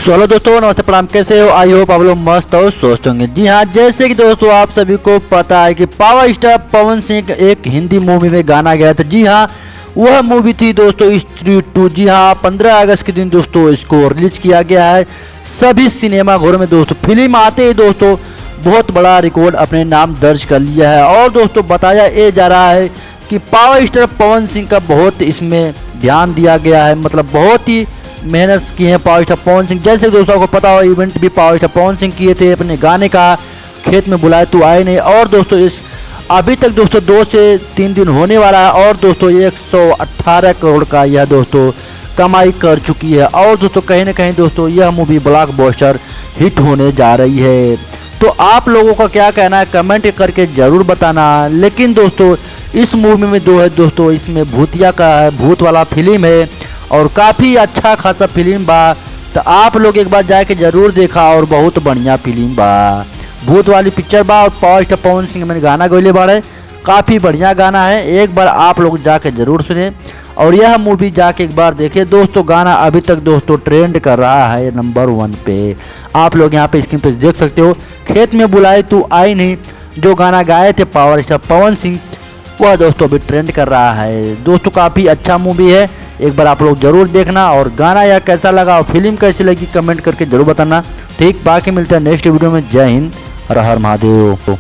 So hello दोस्तों, नमस्ते, प्रणाम। कैसे हो? आई होप आप लोग मस्त और स्वस्थ होंगे। जी हाँ, जैसे कि दोस्तों आप सभी को पता है कि पावर स्टार पवन सिंह एक हिंदी मूवी में गाना गया था। जी हाँ, वह मूवी थी दोस्तों स्त्री 2। जी हाँ, 15 अगस्त के दिन दोस्तों इसको रिलीज किया गया है सभी सिनेमा घरों में। दोस्तों फिल्म आते ही दोस्तों बहुत बड़ा रिकॉर्ड अपने नाम दर्ज कर लिया है। और दोस्तों बताया ये जा रहा है कि पावर स्टार पवन सिंह का बहुत इसमें ध्यान दिया गया है, मतलब बहुत ही मेहनत की है पावर स्टार पवन सिंह। जैसे दोस्तों को पता हो, इवेंट भी पावर स्टार पवन सिंह किए थे अपने गाने का, खेत में बुलाए तू आए नहीं। और दोस्तों इस अभी तक दोस्तों 2 से 3 दिन होने वाला है और दोस्तों 118 करोड़ का यह दोस्तों कमाई कर चुकी है। और दोस्तों कहीं ना कहीं दोस्तों यह मूवी ब्लॉकबस्टर हिट होने जा रही है। तो आप लोगों का क्या कहना है कमेंट करके ज़रूर बताना। लेकिन दोस्तों इस मूवी में जो है दोस्तों इसमें भूतिया का है, भूत वाला फिल्म है और काफ़ी अच्छा खासा फिल्म बा। तो आप लोग एक बार जाके जरूर देखा और बहुत बढ़िया फिल्म बा, भूत वाली पिक्चर बा। और पावर स्टार पवन सिंह मैंने गाना गोले बाड़े, काफ़ी बढ़िया गाना है। एक बार आप लोग जाके जरूर सुने और यह मूवी जाके एक बार देखे। दोस्तों गाना अभी तक दोस्तों ट्रेंड कर रहा है नंबर 1 पे। आप लोग यहाँ पे स्क्रीन पे देख सकते हो, खेत में बुलाए तू आई नहीं जो गाना गाए थे पावर स्टार पवन सिंह, वह दोस्तों अभी ट्रेंड कर रहा है। दोस्तों काफ़ी अच्छा मूवी है, एक बार आप लोग जरूर देखना। और गाना यह कैसा लगा और फिल्म कैसी लगी कमेंट करके जरूर बताना। ठीक, बाकी मिलते हैं नेक्स्ट वीडियो में। जय हिंद, हर हर महादेव।